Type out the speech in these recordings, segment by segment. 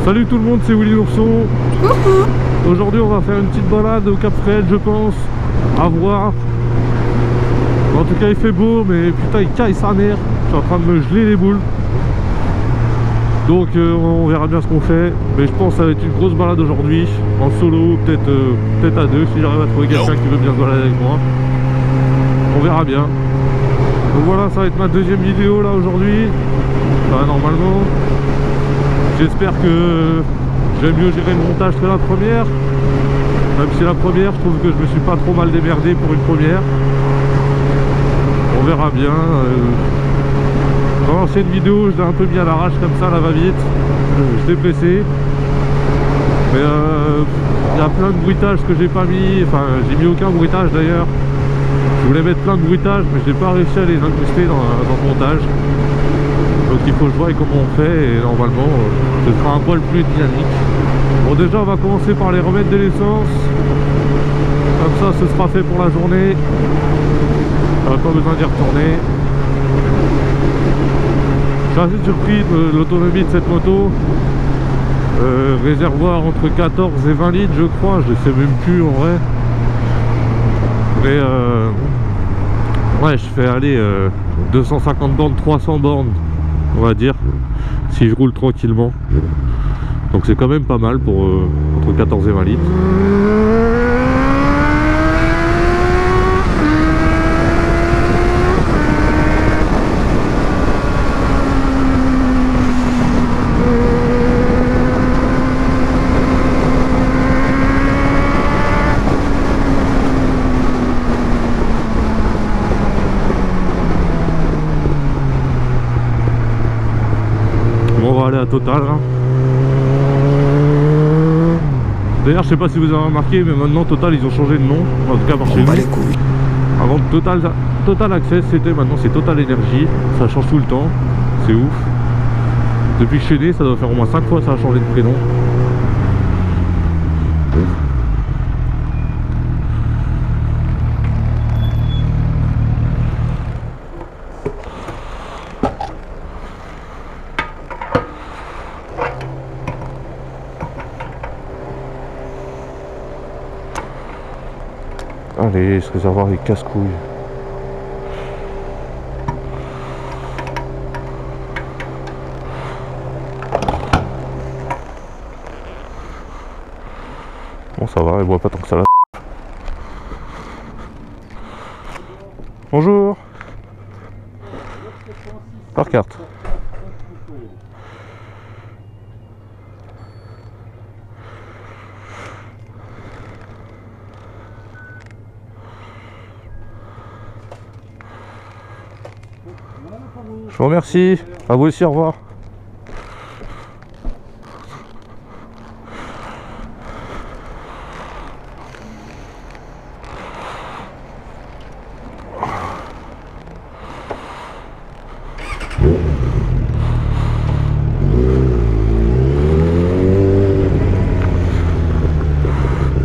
Salut tout le monde, c'est Willy l'Ourson. Aujourd'hui on va faire une petite balade au Cap Fréhel, je pense. À voir. En tout cas il fait beau, mais putain il caille sa mère. Je suis en train de me geler les boules. Donc on verra bien ce qu'on fait. Mais je pense que ça va être une grosse balade aujourd'hui. En solo, peut-être à deux si j'arrive à trouver quelqu'un qui veut bien se balader avec moi. On verra bien. Donc voilà, ça va être ma deuxième vidéo là aujourd'hui. Enfin, normalement. J'espère que je vais mieux gérer le montage que la première. Même si la première, je trouve que je me suis pas trop mal démerdé pour une première. On verra bien. Dans l'ancienne vidéo, je l'ai un peu mis à l'arrache comme ça, là va vite. Je l'ai blessé. Mais il y a plein de bruitages que j'ai pas mis. Enfin, j'ai mis aucun bruitage d'ailleurs. Je voulais mettre plein de bruitages, mais je n'ai pas réussi à les incruster dans le montage. Donc il faut que je vois comment on fait et normalement ce sera un poil plus dynamique. Bon, déjà on va commencer par les remettre de l'essence. Comme ça ce sera fait pour la journée. On n'a pas besoin d'y retourner. Je suis assez surpris de l'autonomie de cette moto. Réservoir entre 14 et 20 litres je crois, je sais même plus en vrai. Mais ouais, je fais aller 250 bornes, 300 bornes on va dire, si je roule tranquillement. Donc c'est quand même pas mal pour entre 14 et 20 litres. On va aller à Total hein. D'ailleurs je sais pas si vous avez remarqué, mais maintenant Total ils ont changé de nom, en tout cas par chez nous. Avant Total Access c'était, maintenant c'est Total Energy. Ça change tout le temps, c'est ouf. Depuis que je suis né, ça doit faire au moins 5 fois ça a changé de prénom. Allez, ce réservoir est casse-couille. Bon, ça va, elle boit pas tant que ça. Bonjour. Par carte. Je vous remercie, à vous aussi, au revoir.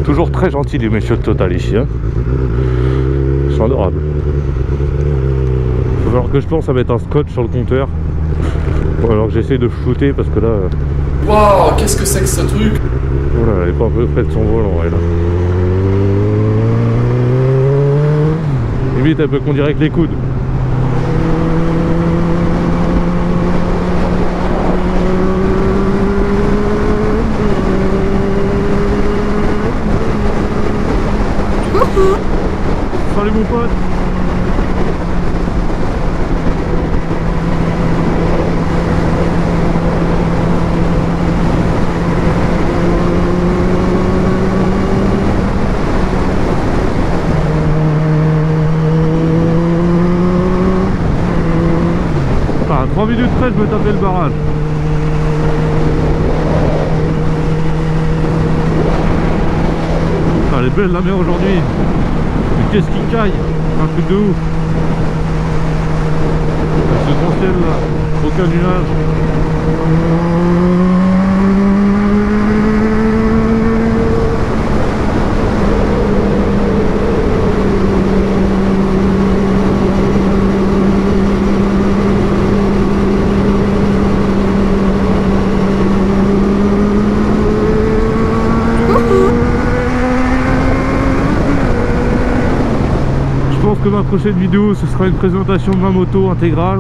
Toujours très gentils les messieurs de Total ici, hein. Ils sont adorables. Il va falloir que je pense à mettre un scotch sur le compteur. Bon, alors que j'essaie de flouter parce que là... Waouh, qu'est-ce que c'est que ce truc? Oh là, elle est pas un peu près de son volant, elle. Limite, elle peut conduire avec les coudes. Salut mon pote. À 3 minutes près, je me tapais le barrage. Elle est belle la mer aujourd'hui. Mais qu'est-ce qui caille? Un truc de ouf. Ce grand ciel là, aucun nuage. ma prochaine vidéo, ce sera une présentation de ma moto intégrale,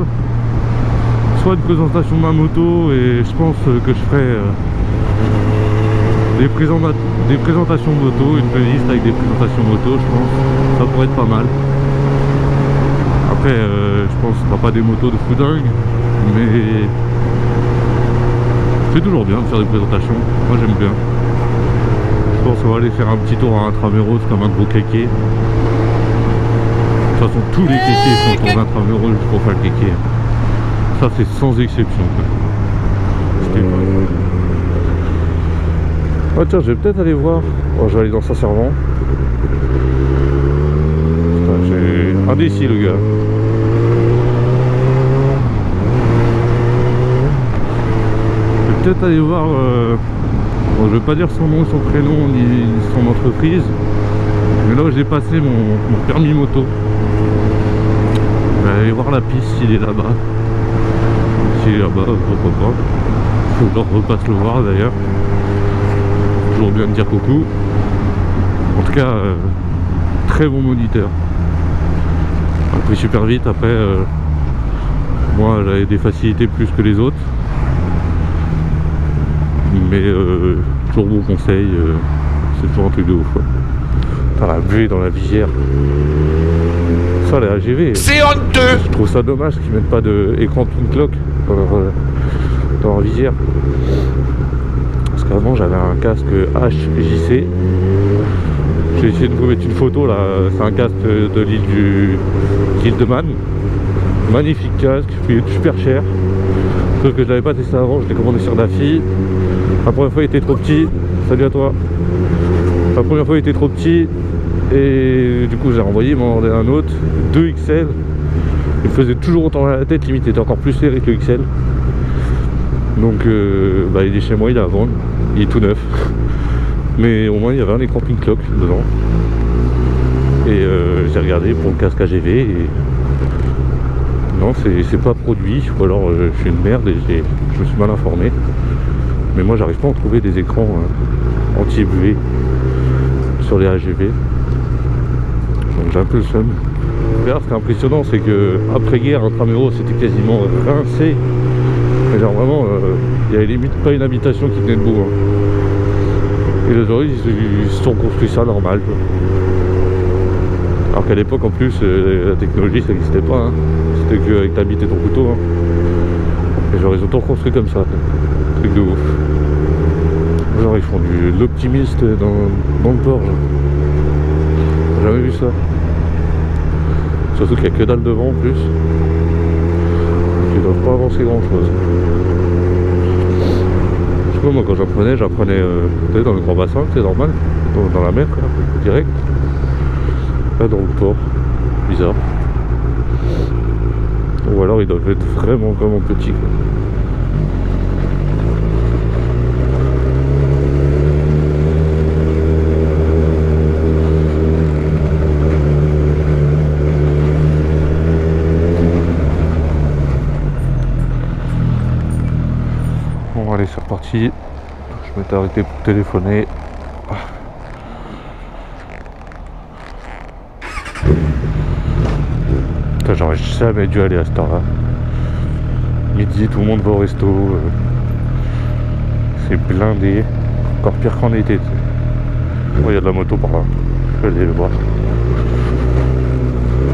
soit une présentation de ma moto, et je pense que je ferai des présentations moto, une playlist avec des présentations moto, je pense, ça pourrait être pas mal. Après, je pense que ce sera pas des motos de fou dingue, mais c'est toujours bien de faire des présentations, moi j'aime bien. Je pense qu'on va aller faire un petit tour à Intramuros comme un gros kéké. De toute façon, tous les kékés sont pour Intramuros juste pour faire le kéké. Ça, c'est sans exception. Ah tiens, je vais peut-être aller voir. Oh, je vais aller dans Saint-Servant. J'ai indécis le gars. Je vais peut-être aller voir. Bon, je vais pas dire son nom, son prénom, ni son entreprise. Mais là où j'ai passé mon permis moto. Je vais aller voir la piste s'il est là-bas. S'il est là-bas, pourquoi pas. Faut que je repasse le voir d'ailleurs. Toujours bien de dire coucou. En tout cas, très bon moniteur. On a pris super vite. Après, moi j'avais des facilités plus que les autres. Mais toujours bon conseil, c'est toujours un truc de ouf. T'as la buée dans la visière. Ça, les AGV. C'est honteux! Je trouve ça dommage qu'ils mettent pas d'écran pin clock dans leur visière. Parce qu'avant j'avais un casque HJC. J'ai essayé de vous mettre une photo là, c'est un casque de l'île de Man. Magnifique casque, il est super cher. Sauf que je l'avais pas testé avant, je l'ai commandé sur Daffy. La première fois il était trop petit, salut à toi. La première fois il était trop petit et du coup j'ai renvoyé, il m'en demandé un autre, 2 XL. Il faisait toujours autant à la tête, limite il était encore plus serré que le XL. Donc bah, il est chez moi, il est à vendre, il est tout neuf. Mais au moins il y avait un écran pin clock dedans. Et j'ai regardé pour le casque AGV et non, c'est pas produit, ou alors je suis une merde et je me suis mal informé. Mais moi j'arrive pas à en trouver des écrans anti-buée sur les AGV. Donc j'ai un peu le seum. D'ailleurs ce qui est impressionnant c'est que après guerre Intramuros c'était quasiment rincé. Mais genre vraiment il y avait limite pas une habitation qui tenait debout. Et les autres ils se sont construits ça normal. Alors qu'à l'époque en plus la technologie ça n'existait pas. C'était qu'avec ta bite et ton couteau. Et genre ils ont tout reconstruit comme ça. Truc de ouf. Genre ils font de l'optimiste dans le port. J'ai jamais vu ça. Surtout qu'il n'y a que dalle devant en plus. Donc ils doivent pas avancer grand chose. Je sais pas, moi quand j'apprenais dans le grand bassin, c'est normal. Dans la mer quoi, direct. Là dans le port. Bizarre. Ou alors ils doivent être vraiment petits quoi. Bon allez c'est reparti. Je m'étais arrêté pour téléphoner. Putain, j'aurais jamais dû aller à cette heure-là. Midi, tout le monde va au resto. C'est blindé. Encore pire qu'en été. Oh, il y a de la moto par là. Je vais aller le voir.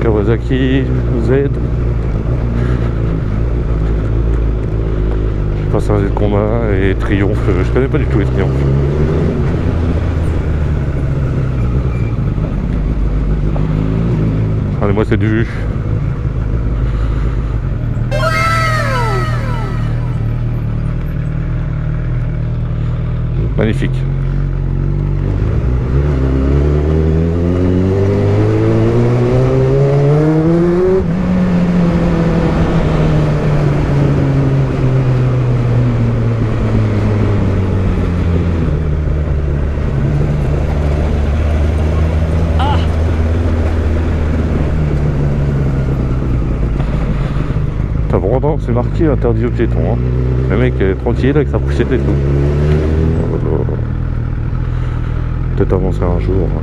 Kawasaki Z. Je passe un Z combat et Triomphe. Je connais pas du tout les Triomphes. Allez, moi c'est du vue. Magnifique. Pourtant c'est marqué interdit aux piétons. Hein. Le mec est tranquille avec sa poussette et tout. Peut-être avancer un jour. Hein.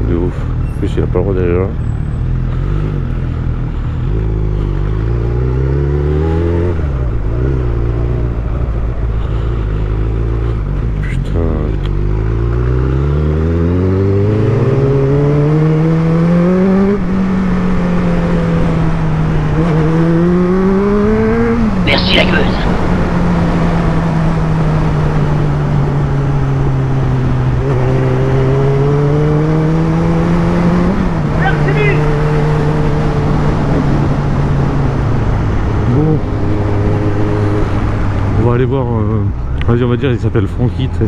De ouf. En plus il a pas le droit d'aller là. Vas-y, on va dire il s'appelle Francky, tu sais.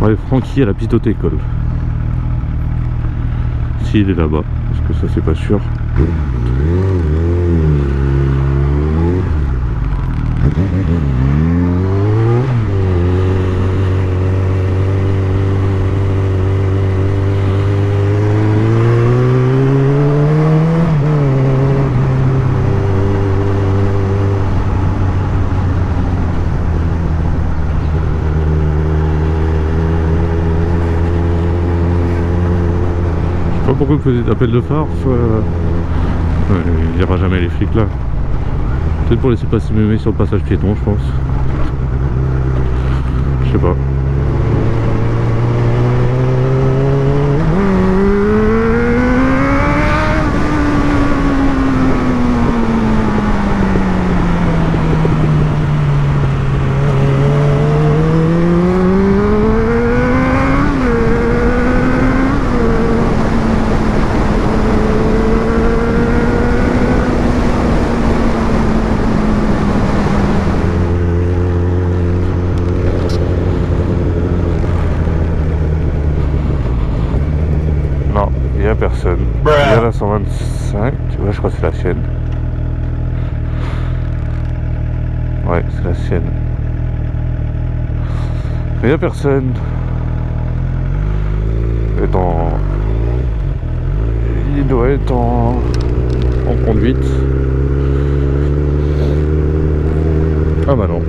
Ouais, Francky à la Pitote-École. S'il est là-bas, parce que ça c'est pas sûr. Pourquoi vous faisiez d'appel de phare, soit il n'y aura jamais les flics là. Peut-être pour laisser passer mémé sur le passage piéton, je pense. Je sais pas. Personne. Il y a la 125, ouais, je crois que c'est la sienne. Ouais, c'est la sienne. Il n'y a personne. Il doit être en conduite. Ah bah non.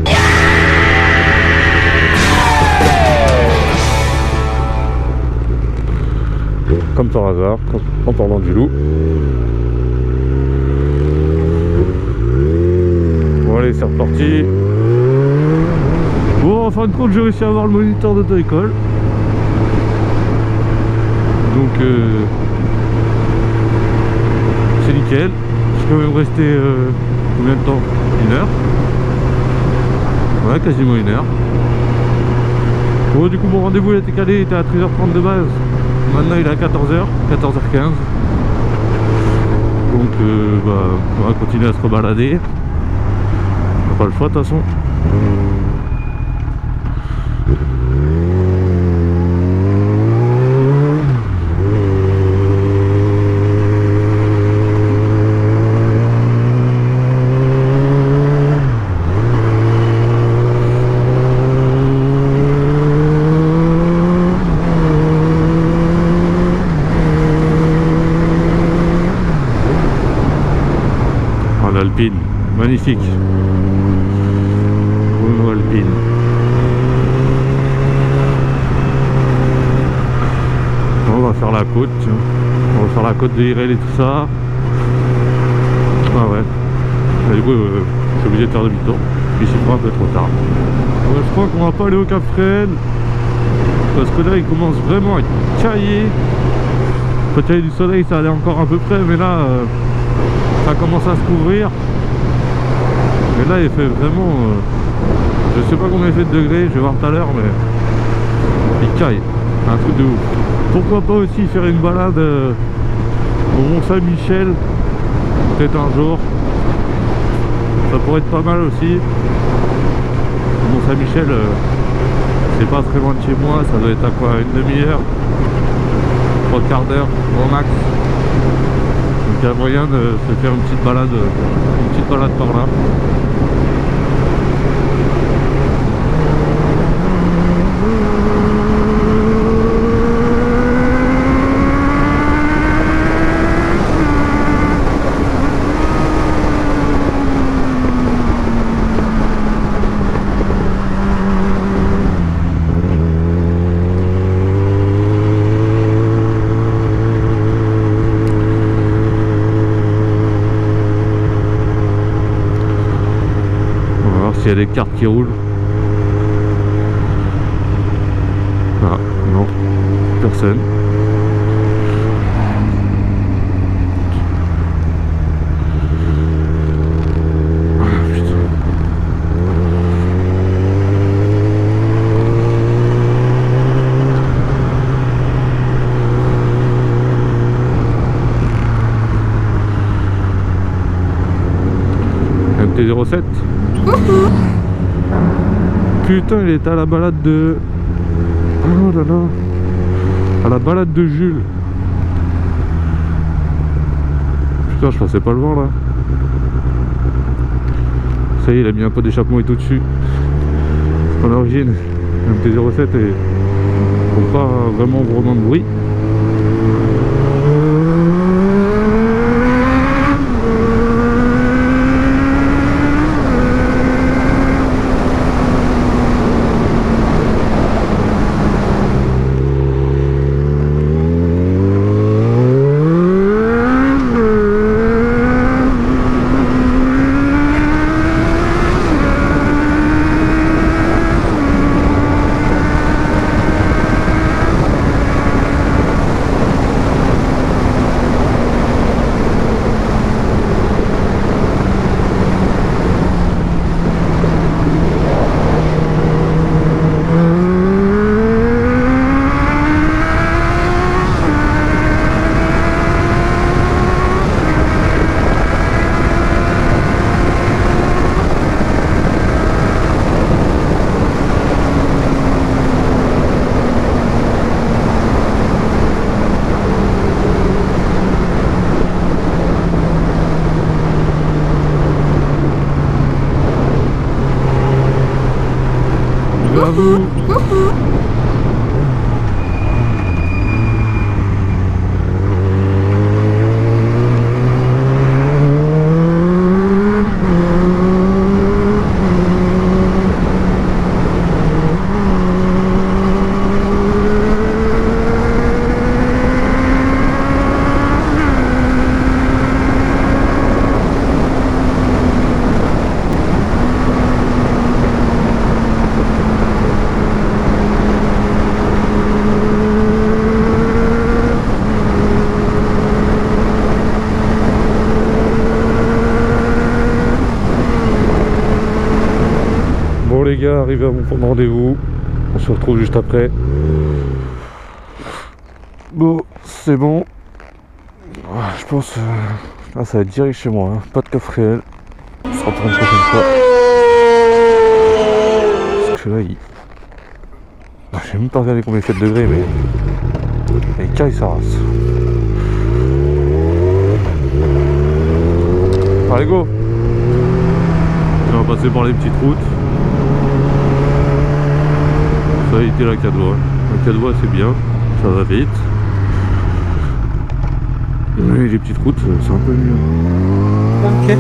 Comme par hasard, en parlant du loup. Bon allez, c'est reparti. Bon, en fin de compte, j'ai réussi à avoir le moniteur d'auto-école. Donc, c'est nickel. Je peux même rester combien de temps? 1 heure. Ouais, quasiment 1 heure. Bon, du coup, mon rendez-vous il était calé, il était à 13h30 de base. Maintenant il est à 14h, 14h15. Donc on va continuer à se rebalader. On n'a pas le choix de toute façon. Alpine, magnifique. Renault Alpine. On va faire la côte, tiens. On va faire la côte de Irel et tout ça. Ah ouais. Et du coup, je suis obligé de faire demi-tour. Puis c'est pas un peu trop tard. Ouais, je crois qu'on va pas aller au Cap Fresne. Parce que là, il commence vraiment à cailler. Quand il y avait du soleil, ça allait encore à peu près, mais là, ça commence à se couvrir. Mais là, il fait vraiment... je sais pas combien il fait de degrés, je vais voir tout à l'heure, mais... il caille. Un truc de ouf. Pourquoi pas aussi faire une balade au Mont-Saint-Michel, peut-être un jour. Ça pourrait être pas mal aussi. Le Mont-Saint-Michel, c'est pas très loin de chez moi, ça doit être à quoi, 1 demi-heure, 3/4 d'heure, au max. Donc il y a moyen de se faire une petite balade par là. Il y a des cartes qui roulent. Ah, non, personne. Ah, putain. MT-07. Putain, il était à la balade de... Oh là là. À la balade de Jules. Putain, je pensais pas le voir là. Ça y est, il a mis un peu d'échappement et tout dessus. À l'origine, MT-07 et font pas vraiment de bruit. Bravo. Bon les gars, arrivé à mon point de rendez-vous, on se retrouve juste après. Bon, c'est bon. Je pense ça va être direct chez moi, hein. Pas de coffre réel. On se reprend une prochaine fois. Parce que là, j'ai même pas regardé combien il fait de degrés, mais il caille sa race. Allez go. On va passer par les petites routes. Ça a été la 4 voies. La 4 voies c'est bien, ça va vite. Mais les petites routes c'est un peu mieux. Ok.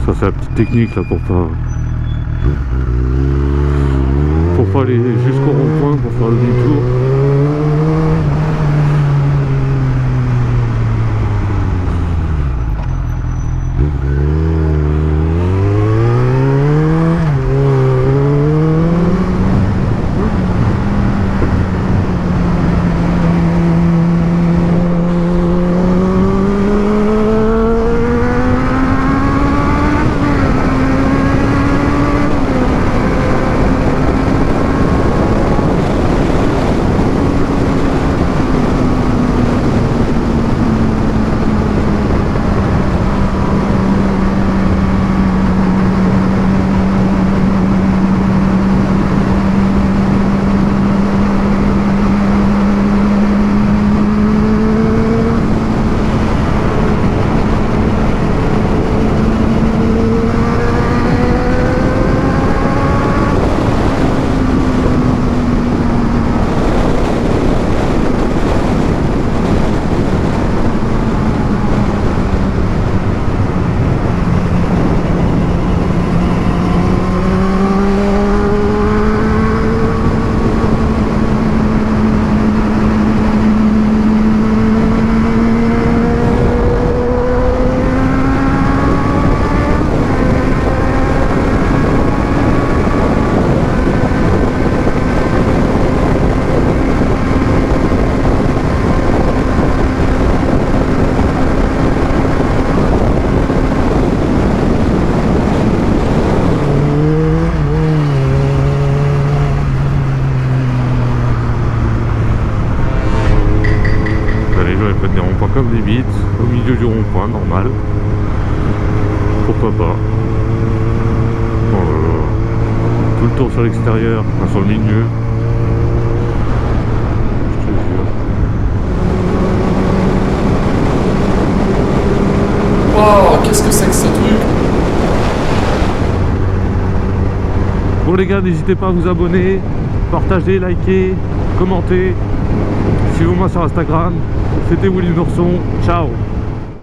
Ça c'est la petite technique là pour pas aller jusqu'au rond-point pour faire le demi-tour. terrain normal. Pourquoi pas. Oh là là. Tout le tour sur l'extérieur, enfin sur le milieu. Je te jure. Waouh, qu'est-ce que c'est que ce truc? Bon les gars, n'hésitez pas à vous abonner, partager, liker, commenter. Suivez-moi sur Instagram. C'était Willy Nourson. Ciao.